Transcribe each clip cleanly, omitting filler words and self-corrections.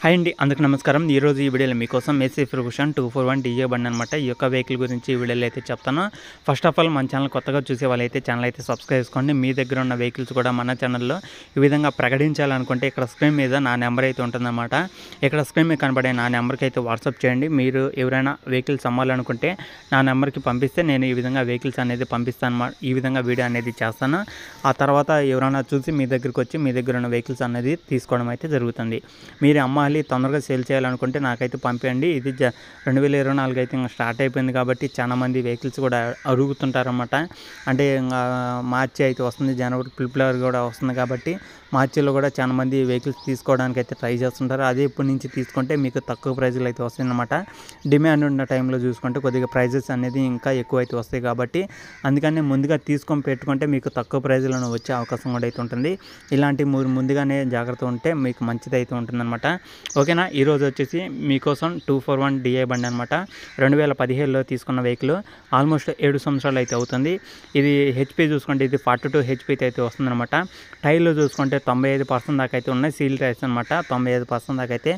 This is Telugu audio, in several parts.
హాయ్ అండి, అందరికి నమస్కారం. ఈరోజు ఈ వీడియోలో మీకోసం మెస్సీ ఫెర్గుసన్ 241 డీజే బండి అనమాట. ఈ యొక్క వెహికల్ గురించి ఈ వీడియోలో అయితే చెప్తాను. ఫస్ట్ ఆఫ్ ఆల్ మన ఛానల్ కొత్తగా చూసే వాళ్ళైతే ఛానల్ అయితే సబ్స్క్రైబ్ చేసుకోండి. మీ దగ్గర ఉన్న వెహికల్స్ కూడా మన ఛానల్లో ఈ విధంగా ప్రకటించాలనుకుంటే ఇక్కడ స్క్రీన్ మీద నా నెంబర్ అయితే ఉంటుందన్నమాట. ఇక్కడ స్క్రీన్ మీద కనబడే నా నెంబర్కి అయితే వాట్సాప్ చేయండి. మీరు ఎవరైనా వెహికల్స్ అమ్మాలనుకుంటే నా నెంబర్కి పంపిస్తే నేను ఈ విధంగా వెహికల్స్ అనేది పంపిస్తాను అన్నమాట. ఈ విధంగా వీడియో అనేది చేస్తాను. ఆ తర్వాత ఎవరైనా చూసి మీ దగ్గరికి వచ్చి మీ దగ్గర ఉన్న వెహికల్స్ అనేది తీసుకోవడం అయితే జరుగుతుంది. మీరు అమ్మాలి తొందరగా సేల్ చేయాలనుకుంటే నాకైతే పంపించండి. ఇది 2024 అయితే ఇంకా స్టార్ట్ అయిపోయింది కాబట్టి చాలామంది వెహికల్స్ కూడా అడుగుతుంటారన్నమాట. అంటే ఇంకా మార్చి అయితే వస్తుంది, జనవరి ఫిబ్రవరి కూడా వస్తుంది కాబట్టి మార్చిలో కూడా చాలామంది వెహికల్స్ తీసుకోవడానికి అయితే ట్రై చేస్తుంటారు. అదే ఇప్పటి నుంచి తీసుకుంటే మీకు తక్కువ ప్రైజులు అయితే వస్తాయన్నమాట. డిమాండ్ ఉన్న టైంలో చూసుకుంటే కొద్దిగా ప్రైజెస్ అనేది ఇంకా ఎక్కువ అయితే వస్తాయి కాబట్టి అందుకని ముందుగా తీసుకొని పెట్టుకుంటే మీకు తక్కువ ప్రైజులను వచ్చే అవకాశం కూడా అయితే ఉంటుంది. ఇలాంటి ముందుగానే జాగ్రత్త ఉంటే మీకు మంచిది అయితే ఉంటుందన్నమాట. ఓకేనా. ఈరోజు వచ్చేసి మీకోసం 241 డిఐ బండి అనమాట. 2017లో తీసుకున్న వెహికల్ ఆల్మోస్ట్ 7 సంవత్సరాలు అయితే అవుతుంది. ఇది హెచ్పి చూసుకుంటే ఇది 42 హెచ్పి అయితే వస్తుందన్నమాట. టైర్లు చూసుకుంటే 95% దాకా అయితే ఉన్నాయి. సీల్ టైర్స్ అనమాట. 95% దాకా అయితే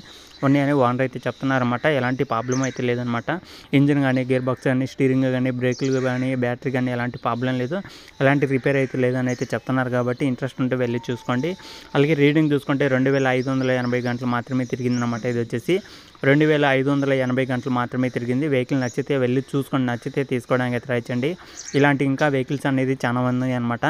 ఉన్నాయని ఓనర్ అయితే చెప్తున్నారన్నమాట. ఎలాంటి ప్రాబ్లం అయితే లేదనమాట. ఇంజిన్ కానీ, గేర్ బాక్స్ కానీ, స్టీరింగ్ కానీ, బ్రేకులు కానీ, బ్యాటరీ కానీ ఎలాంటి ప్రాబ్లం లేదు, ఎలాంటి రిపేర్ అయితే లేదని అయితే చెప్తున్నారు కాబట్టి ఇంట్రెస్ట్ ఉంటే వెళ్ళి చూసుకోండి. అలాగే రీడింగ్ చూసుకుంటే 2580 గంటలు మాత్రమే తిరిగిందనమాట. ఇది వచ్చేసి 2580 గంటలు మాత్రమే తిరిగింది. వెహికల్ నచ్చితే వెళ్ళి చూసుకొని నచ్చితే తీసుకోవడానికి ట్రై చేయండి. ఇలాంటి ఇంకా వెహికల్స్ అనేది చాలా ఉన్నాయి అనమాట.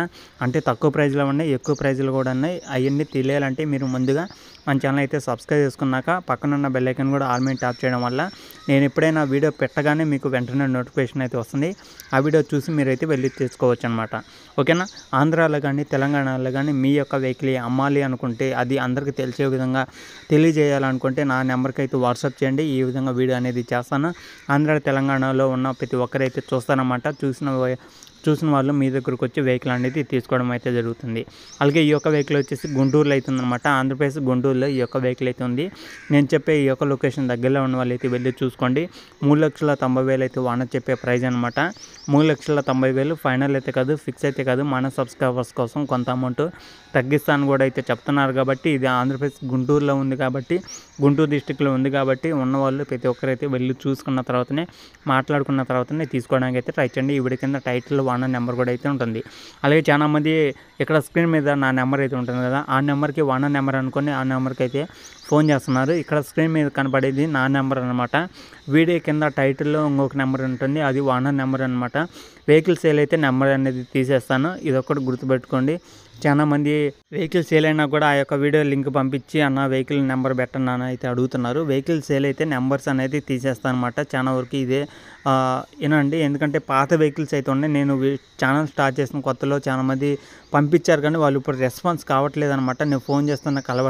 అంటే తక్కువ ప్రైజ్లో ఉన్నాయి, ఎక్కువ ప్రైజ్లు కూడా ఉన్నాయి. అవన్నీ తెలియాలంటే మీరు ముందుగా మన ఛానల్ అయితే సబ్స్క్రైబ్ చేసుకున్నాక పక్కనున్న బెల్ ఐకాన్ కూడా ఆల్ మీద ట్యాప్ చేయడం వల్ల నేను ఎప్పుడైనా వీడియో పెట్టగానే మీకు వెంటనే నోటిఫికేషన్ అయితే వస్తుంది. ఆ వీడియో చూసి మీరైతే వెళ్ళి తీసుకోవచ్చు అనమాట. ఓకేనా. ఆంధ్రాలో కానీ తెలంగాణలో కానీ మీ యొక్క వెహికల్ అమ్మాలి అనుకుంటే అది అందరికీ తెలిసే విధంగా తెలియజేయాలనుకుంటే నా నెంబర్కి అయితే వాట్సాప్ చేయండి. ఈ విధంగా వీడియో అనేది చేస్తాను. ఆంధ్ర తెలంగాణలో ఉన్న ప్రతి ఒక్కరైతే చూస్తారన్నమాట. చూసిన వాళ్ళు మీ దగ్గరకు వచ్చి వెహికల్ అనేది తీసుకోవడం అయితే జరుగుతుంది. అలాగే ఈ యొక్క వెహికల్ వచ్చేసి గుంటూరులో అవుతుందన్నమాట. ఆంధ్రప్రదేశ్ గుంటూరులో ఈ యొక్క వెహికల్ అయితే ఉంది. నేను చెప్పే ఈ యొక్క లొకేషన్ దగ్గరలో ఉన్న వాళ్ళు అయితే వెళ్ళి చూసుకోండి. 3,90,000 అయితే ఓనర్ చెప్పే ప్రైజ్ అనమాట. 3,90,000 ఫైనల్ అయితే కాదు, ఫిక్స్ అయితే కాదు. మన సబ్స్క్రైబర్స్ కోసం కొంత అమౌంట్ తగ్గిస్తాను కూడా అయితే చెప్తున్నారు కాబట్టి ఇది ఆంధ్రప్రదేశ్ గుంటూరులో ఉంది కాబట్టి, గుంటూరు డిస్టిక్లో ఉంది కాబట్టి ఉన్నవాళ్ళు ప్రతి ఒక్కరైతే వెళ్ళి చూసుకున్న తర్వాతనే మాట్లాడుకున్న తర్వాతనే తీసుకోవడానికి అయితే ట్రై చేయండి. ఈ వీడియో కింద టైటిల్ ఓనర్ నెంబర్ కూడా అయితే ఉంటుంది. అలాగే చాలామంది ఇక్కడ స్క్రీన్ మీద నా నెంబర్ అయితే ఉంటుంది కదా, ఆ నెంబర్కి ఓనర్ నెంబర్ అనుకొని ఆ నెంబర్కి అయితే ఫోన్ చేస్తున్నారు. ఇక్కడ స్క్రీన్ మీద కనపడేది నా నెంబర్ అనమాట. వీడియో కింద టైటిల్లో ఇంకొక నెంబర్ ఉంటుంది, అది ఓనర్ నెంబర్ అనమాట. వెహికల్ సేల్ అయితే నెంబర్ అనేది తీసేస్తాను, ఇది ఒక్కటి గుర్తుపెట్టుకోండి. చాలామంది వెహికల్ సేల్ అయినా కూడా ఆ యొక్క వీడియో లింక్ పంపించి అన్న వెహికల్ నెంబర్ పెట్టండి అని అయితే అడుగుతున్నారు. వెహికల్ సేల్ అయితే నెంబర్స్ అనేది తీసేస్తాను అనమాట. చాలా వరకు ఇదే వినండి, ఎందుకంటే పాత వెహికల్స్ అయితే ఉన్నాయి. నేను ఛానల్ స్టార్ట్ చేసిన కొత్తలో చాలామంది పంపించారు కానీ వాళ్ళు ఇప్పుడు రెస్పాన్స్ కావట్లేదు అనమాట. నేను ఫోన్ చేస్తున్న కలవట్లేదు.